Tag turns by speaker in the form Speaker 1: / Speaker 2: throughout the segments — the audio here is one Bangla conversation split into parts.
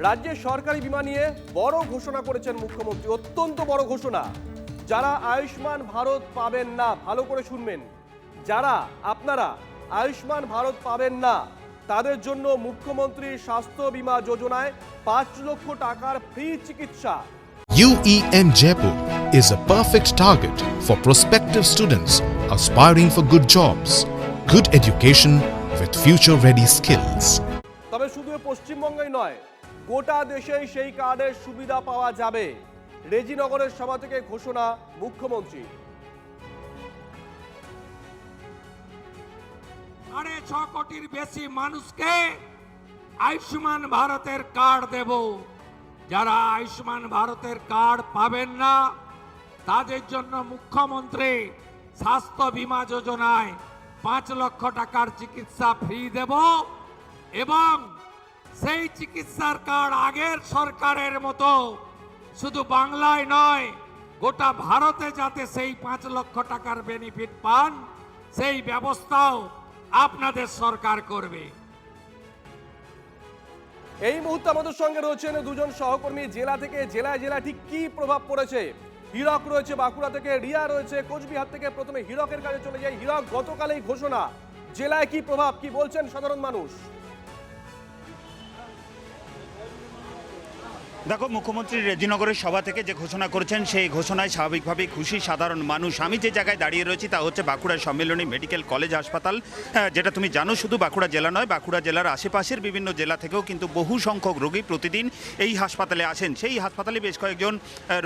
Speaker 1: রাজ্যের সরকারি বীমা নিয়ে বড় ঘোষণা করেছেন মুখ্যমন্ত্রী, অত্যন্ত বড় ঘোষণা। যারা আয়ুষ্মান ভারত পাবেন না, ভালো করে শুনবেন, যারা আপনারা আয়ুষ্মান ভারত পাবেন না তাদের জন্য মুখ্যমন্ত্রীর স্বাস্থ্য বীমা যোজনায় 5 লক্ষ টাকার ফ্রি চিকিৎসা।
Speaker 2: UEM Jaipur is a perfect target for prospective students aspiring for good jobs, good education with future-ready skills.
Speaker 1: তবে শুধু পশ্চিমবঙ্গই নয়, গোটা দেশেই সেই কার্ডের সুবিধা পাওয়া যাবে। রেজিনগরের সভা থেকে ঘোষণা মুখ্যমন্ত্রী।
Speaker 3: 6.5 কোটির বেশি মানুষকে আয়ুষ্মান ভারতের কার্ড দেব। যারা আয়ুষ্মান ভারতের কার্ড পাবেন না তাদের জন্য মুখ্যমন্ত্রী স্বাস্থ্য বীমা যোজনায় 5 লক্ষ টাকার চিকিৎসা ফ্রি দেব এবং সেই চিকিৎসার কার্ড আগের সরকারের মতো শুধু বাংলায় নয় গোটা ভারতে যাতে সেই 5 লক্ষ টাকার বেনিফিট পান সেই ব্যবস্থাও আপনাদের সরকার করবে।
Speaker 1: এই মুহূর্তে আমাদের সঙ্গে রয়েছেন দুজন সহকর্মী। জেলা থেকে জেলায় ঠিক কি প্রভাব পড়েছে? হীরক রয়েছে বাঁকুড়া থেকে, রিয়া রয়েছে কোচবিহার থেকে। প্রথমে হীরকের কাছে চলে যাই। হীরক, গতকাল এই ঘোষণা, জেলায় কি প্রভাব, কি বলছেন সাধারণ মানুষ?
Speaker 4: দেখো, মুখ্যমন্ত্রী রেজিনগরের সভা থেকে যে ঘোষণা করেছেন সেই ঘোষণায় স্বাভাবিকভাবেই খুশি সাধারণ মানুষ। আমি যে জায়গায় দাঁড়িয়ে রয়েছি তা হচ্ছে বাঁকুড়া সম্মিলনী মেডিকেল কলেজ হাসপাতাল, যেটা তুমি জানো শুধু বাঁকুড়া জেলা নয়, বাঁকুড়া জেলার আশেপাশের বিভিন্ন জেলা থেকেও কিন্তু বহু সংখ্যক রোগী প্রতিদিন এই হাসপাতালে আসেন। সেই হাসপাতালে বেশ কয়েকজন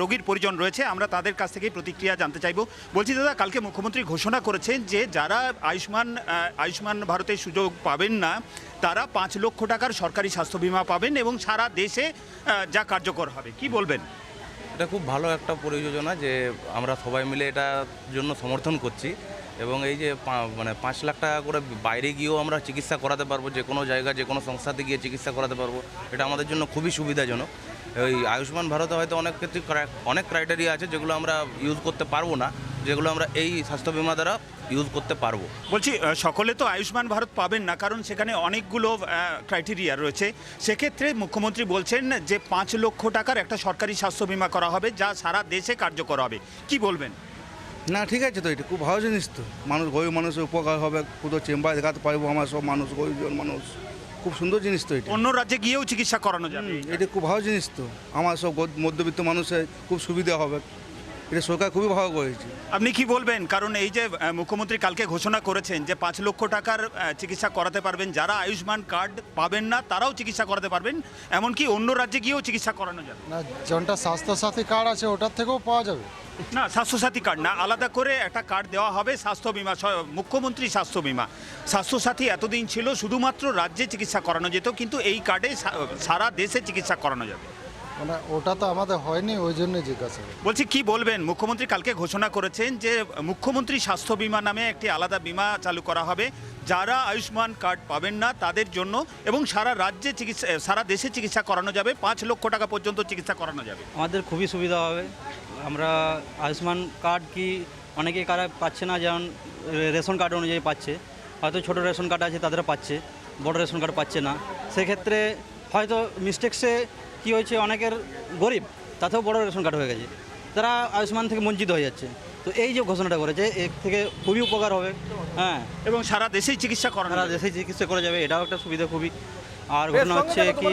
Speaker 4: রোগীর পরিজন রয়েছে, আমরা তাদের কাছ থেকেই প্রতিক্রিয়া জানতে চাইব। বলছি দাদা, কালকে মুখ্যমন্ত্রী ঘোষণা করেছেন যে যারা আয়ুষ্মান ভারতের সুযোগ পাবেন না তারা 5 লক্ষ টাকার সরকারি স্বাস্থ্য বীমা পাবেন এবং সারা দেশে যা কার্যকর হবে, কি বলবেন?
Speaker 5: এটা খুব ভালো একটা পরিযোজনা যে আমরা সবাই মিলে এটার জন্য সমর্থন করছি এবং এই যে মানে 5 লাখ টাকা করে বাইরে গিয়েও আমরা চিকিৎসা করাতে পারবো, যে কোনো জায়গায় যে কোনো সংস্থাতে গিয়ে চিকিৎসা করাতে পারবো, এটা আমাদের জন্য খুবই সুবিধাজনক। এই আয়ুষ্মান ভারতে হয়তো অনেক ক্ষেত্রে অনেক ক্রাইটেরিয়া আছে যেগুলো আমরা ইউজ করতে পারবো না, যেগুলো আমরা এই স্বাস্থ্য বিমা দ্বারা ইউজ করতে পারবো।
Speaker 4: বলছি, সকলে তো আয়ুষ্মান ভারত পাবেন না, কারণ সেখানে অনেকগুলো ক্রাইটেরিয়া রয়েছে। সেক্ষেত্রে মুখ্যমন্ত্রী বলছেন যে 5 লক্ষ টাকার একটা সরকারি স্বাস্থ্য বীমা করা হবে যা সারা দেশে কার্যকর হবে, কি বলবেন?
Speaker 6: না, ঠিক আছে, তো এটা খুব ভালো জিনিস, তো মানুষ গরিব মানুষের উপকার হবে, পুরো চেম্বার দেখাতে পারবো আমার সব মানুষ, গরিবজন মানুষ, খুব সুন্দর জিনিস তো এটা।
Speaker 4: অন্য রাজ্যে গিয়েও চিকিৎসা করানো যাবে,
Speaker 6: এটা খুব ভালো জিনিস, তো আমার সব মধ্যবিত্ত মানুষের খুব সুবিধা হবে, এটা সরকার খুবই ভালো করেছে।
Speaker 4: আপনি কি বলবেন? কারণ এই যে মুখ্যমন্ত্রী কালকে ঘোষণা করেছেন যে 5 লক্ষ টাকার চিকিৎসা করাতে পারবেন, যারা আয়ুষ্মান কার্ড পাবেন না তারাও চিকিৎসা করাতে পারবেন, এমনকি অন্য রাজ্যে গিয়েও চিকিৎসা করানো যাবে।
Speaker 7: না, যেটা স্বাস্থ্যসাথী কার্ড আছে ওটার থেকেও পাওয়া যাবে
Speaker 4: না, স্বাস্থ্যসাথী কার্ড না, আলাদা করে একটা কার্ড দেওয়া হবে স্বাস্থ্য বিমা, মুখ্যমন্ত্রী স্বাস্থ্য বিমা। স্বাস্থ্যসাথী এতদিন ছিল শুধুমাত্র রাজ্যে চিকিৎসা করানো যেত, কিন্তু এই কার্ডে সারা দেশে চিকিৎসা করানো যাবে।
Speaker 7: মানে ওটা তো আমাদের হয়নি, ওই জন্য জিজ্ঞাসা।
Speaker 4: বলছি, কি বলবেন? মুখ্যমন্ত্রী কালকে ঘোষণা করেছেন যে মুখ্যমন্ত্রী স্বাস্থ্য বিমা নামে একটি আলাদা বিমা চালু করা হবে যারা আয়ুষ্মান কার্ড পাবেন না তাদের জন্য, এবং সারা দেশে চিকিৎসা করানো যাবে, 5 লক্ষ টাকা পর্যন্ত চিকিৎসা করানো যাবে।
Speaker 8: আমাদের খুবই সুবিধা হবে। আমরা আয়ুষ্মান কার্ড কি অনেকেই কারা পাচ্ছে না, যেমন রেশন কার্ড অনুযায়ী পাচ্ছে, হয়তো ছোটো রেশন কার্ড আছে তাদের পাচ্ছে, বড় রেশন কার্ড পাচ্ছে না। সেক্ষেত্রে হয়তো মিস্টেক্সে কী হয়েছে, অনেকের গরিব তাতেও বড় রেশন কার্ড হয়ে গেছে, তারা আয়ুষ্মান থেকে বঞ্চিত হয়ে যাচ্ছে। তো এই যে ঘোষণাটা করেছে এর থেকে খুবই উপকার হবে, হ্যাঁ,
Speaker 4: এবং সারা দেশেই চিকিৎসা করানো
Speaker 8: সারা
Speaker 4: যাবে।
Speaker 8: দেশেই চিকিৎসা করা যাবে, এটাও একটা সুবিধা খুবই। আর ঘটনা হচ্ছে কি,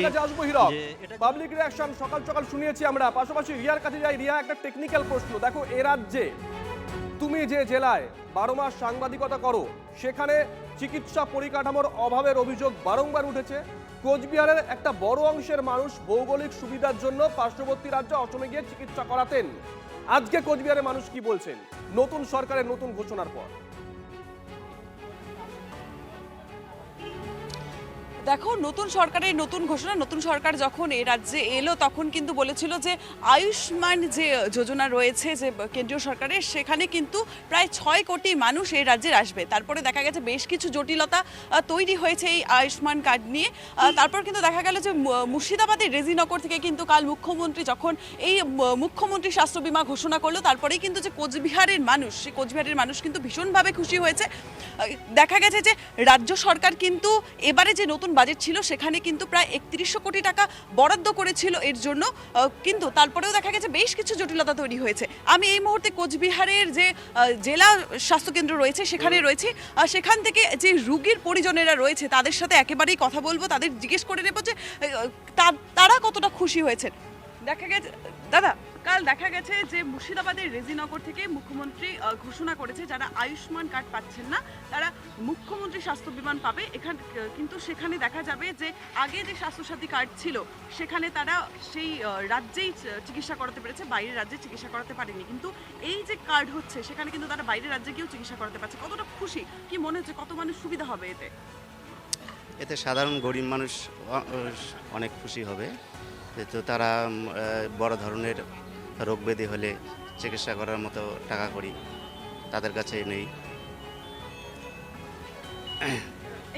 Speaker 1: পাবলিক রিঅ্যাকশন সকাল সকাল শুনিয়েছি আমরা। পাশাপাশি রিয়ার কাছে যাই। রিয়া, একটা টেকনিক্যাল প্রশ্ন। দেখো, এ রাজ্যে তুমি যে জেলায় 12 মাস সাংবাদিকতা করো সেখানে চিকিৎসা পরিকাঠামোর অভাবের অভিযোগ বারংবার উঠেছে। কোচবিহারের একটা বড় অংশের মানুষ ভৌগোলিক সুবিধার জন্য পার্শ্ববর্তী রাজ্য অসমে গিয়ে চিকিৎসা করাতেন। আজকে কোচবিহারের মানুষ কি বলছেন নতুন সরকারের নতুন ঘোষণার পর?
Speaker 9: দেখো, নতুন সরকারের নতুন ঘোষণা, নতুন সরকার যখন এই রাজ্যে এলো তখন কিন্তু বলেছিল যে আয়ুষ্মান যে যোজনা রয়েছে যে কেন্দ্রীয় সরকারের, সেখানে কিন্তু প্রায় 6 কোটি মানুষ এই রাজ্যের আসবে। তারপরে দেখা গেছে বেশ কিছু জটিলতা তৈরি হয়েছে এই আয়ুষ্মান কার্ড নিয়ে। তারপর কিন্তু দেখা গেল যে মুর্শিদাবাদের রেজিনগর থেকে কিন্তু কাল মুখ্যমন্ত্রী যখন এই মুখ্যমন্ত্রী স্বাস্থ্য বীমা ঘোষণা করলো, তারপরেই কিন্তু যে কোচবিহারের মানুষ, সেই কোচবিহারের মানুষ কিন্তু ভীষণভাবে খুশি হয়েছে। দেখা গেছে যে রাজ্য সরকার কিন্তু এবারে যে নতুন বাজেট ছিল সেখানে কিন্তু প্রায় 3100 কোটি টাকা বরাদ্দ করেছিল এর জন্য, কিন্তু তারপরেও দেখা গেছে বেশ কিছু জটিলতা তৈরি হয়েছে। আমি এই মুহূর্তে কোচবিহারের যে জেলা স্বাস্থ্যকেন্দ্র রয়েছে সেখানে রয়েছে, সেখান থেকে যে রুগীর পরিজনেরা রয়েছে তাদের সাথে একেবারেই কথা বলবো, তাদের জিজ্ঞেস করে নেবো যে তারা কতটা খুশি হয়েছে। দেখা গেছে দাদা, কাল দেখা গেছে যে মুর্শিদাবাদের রেজিনগর থেকে মুখ্যমন্ত্রী ঘোষণা করেছে যারা আয়ুষ্মান কার্ড পাচ্ছেন না তারা মুখ্যমন্ত্রী স্বাস্থ্য বিমা পাবে। কিন্তু সেখানে দেখা যাবে যে আগে যে স্বাস্থ্যসাথী কার্ড ছিল সেখানে তারা সেই রাজ্যেই চিকিৎসা করাতে পেরেছে, বাইরের রাজ্যে চিকিৎসা করাতে পারেনি। কিন্তু এই যে কার্ড হচ্ছে সেখানে কিন্তু তারা বাইরের রাজ্যে গিয়েও চিকিৎসা করাতে পারছে। কতটা খুশি, কি মনে হচ্ছে, কত মানুষ সুবিধা হবে এতে?
Speaker 10: এতে সাধারণ গরিব মানুষ অনেক খুশি হবে, যেহেতু তারা বড় ধরনের রোগ ব্যাধি হলে চিকিৎসা করার মতো টাকা কড়ি তাদের কাছে নেই।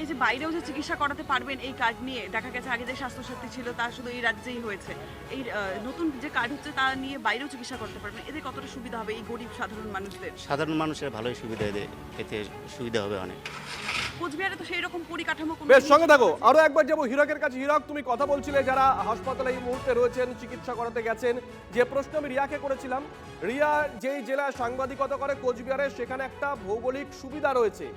Speaker 9: এই যে বাইরেও যে চিকিৎসা করাতে পারবেন এই কার্ড নিয়ে, দেখা গেছে আগে যে স্বাস্থ্যসাথী ছিল তা শুধু এই রাজ্যেই হয়েছে, এই নতুন যে কার্ড হচ্ছে তা নিয়ে বাইরেও চিকিৎসা করতে পারবেন, এতে কতটা সুবিধা হবে এই গরিব সাধারণ মানুষদের?
Speaker 10: সাধারণ মানুষের ভালোই সুবিধা এতে সুবিধা হবে অনেক।
Speaker 9: কোচবিহারে তো সেই রকম পরিকাঠামো
Speaker 1: বেশ, সঙ্গে থাকো, আরো একবার যাবো হিরকের কাছে। হিরক, তুমি কথা বলছিলে যারা হাসপাতালে এই মুহূর্তে রয়েছেন, চিকিৎসা করাতে গেছেন, যে প্রশ্ন আমি রিয়াকে করেছিলাম, রিয়া যেই জেলায় সাংবাদিকতা করে কোচবিহারে, সেখানে একটা ভৌগোলিক সুবিধা রয়েছে।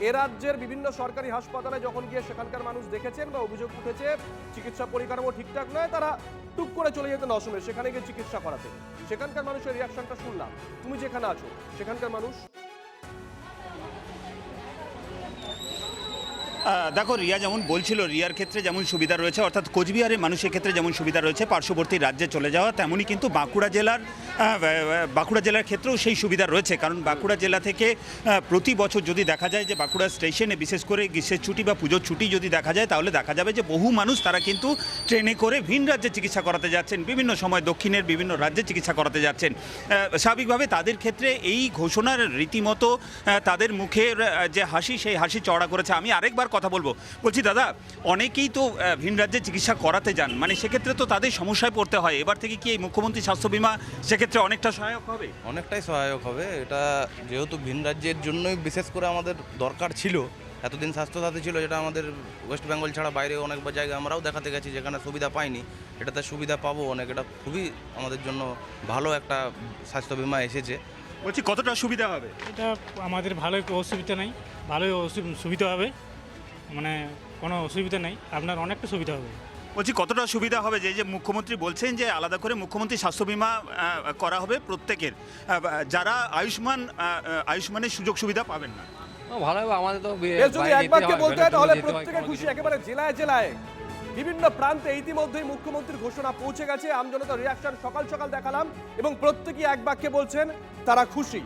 Speaker 1: এ রাজ্যের বিভিন্ন সরকারি হাসপাতালে যখন গিয়ে সেখানকার মানুষ দেখেছেন বা অভিযোগ উঠেছে চিকিৎসা পরিকাঠামো ঠিকঠাক নয়, তারা টুক করে চলে যেতেন অসময়ে সেখানে গিয়ে চিকিৎসা করাতে। সেখানকার মানুষের রিয়াকশনটা শুনলাম, তুমি যেখানে আছো সেখানকার মানুষ।
Speaker 4: দেখো, রিয়া যেমন বলছিল, রিয়ার ক্ষেত্রে যেমন সুবিধা রয়েছে, অর্থাৎ কোচবিহারের মানুষের ক্ষেত্রে যেমন সুবিধা রয়েছে পার্শ্ববর্তী রাজ্যে চলে যাওয়া, তেমনই কিন্তু বাঁকুড়া জেলার ক্ষেত্রেও সেই সুবিধা রয়েছে। কারণ বাঁকুড়া জেলা থেকে প্রতি বছর যদি দেখা যায় যে বাঁকুড়া স্টেশনে বিশেষ করে গ্রীষ্মের ছুটি বা পুজোর ছুটি যদি দেখা যায়, তাহলে দেখা যাবে যে বহু মানুষ তারা কিন্তু ট্রেনে করে ভিন রাজ্যে চিকিৎসা করাতে যাচ্ছেন, বিভিন্ন সময় দক্ষিণের বিভিন্ন রাজ্যে চিকিৎসা করাতে যাচ্ছেন। স্বাভাবিকভাবে তাদের ক্ষেত্রে এই ঘোষণার রীতিমতো তাদের মুখের যে হাসি, সেই হাসি চড়া করেছে। আমি আরেকবার কথা বলছি দাদা, অনেকেই তো ভিন রাজ্যে চিকিৎসা করাতে যান, মানে সেক্ষেত্রে তো তাদের সমস্যায় পড়তে হয়। এবার থেকে কি এই মুখ্যমন্ত্রী স্বাস্থ্য বিমা সেক্ষেত্রে অনেকটা সহায়ক হবে?
Speaker 5: অনেকটাই সহায়ক হবে। এটা যেহেতু ভিন রাজ্যের জন্যই বিশেষ করে আমাদের দরকার ছিল, এতদিন স্বাস্থ্যসাথী ছিল যেটা আমাদের ওয়েস্ট বেঙ্গল ছাড়া বাইরে অনেক জায়গায় আমরাও দেখাতে গেছি যেখানে সুবিধা পাইনি, এটাতে সুবিধা পাবো অনেক। এটা খুবই আমাদের জন্য ভালো একটা স্বাস্থ্য বিমা এসেছে।
Speaker 4: বলছি কতটা সুবিধা হবে?
Speaker 11: এটা আমাদের ভালোই, অসুবিধা নেই, ভালোই সুবিধা হবে, মানে কোনো অসুবিধা নেই, আপনার অনেকটা সুবিধা হবে।
Speaker 4: বলছি কতটা সুবিধা হবে যে মুখ্যমন্ত্রী বলছেন যে আলাদা করে মুখ্যমন্ত্রী স্বাস্থ্য বিমা করা হবে প্রত্যেকের, যারা আয়ুষ্মানের সুযোগ সুবিধা পাবেন না?
Speaker 3: ভালো হবে আমাদের তো।
Speaker 1: যদি এক বাক্যে বলতে হয় তাহলে প্রত্যেকে খুশি, একেবারে জেলায় জেলায় বিভিন্ন প্রান্তে ইতিমধ্যেই মুখ্যমন্ত্রীর ঘোষণা পৌঁছে গেছে। আমজনতার রিয়াকশন সকাল সকাল দেখালাম এবং প্রত্যেকেই এক বাক্যে বলছেন তারা খুশি।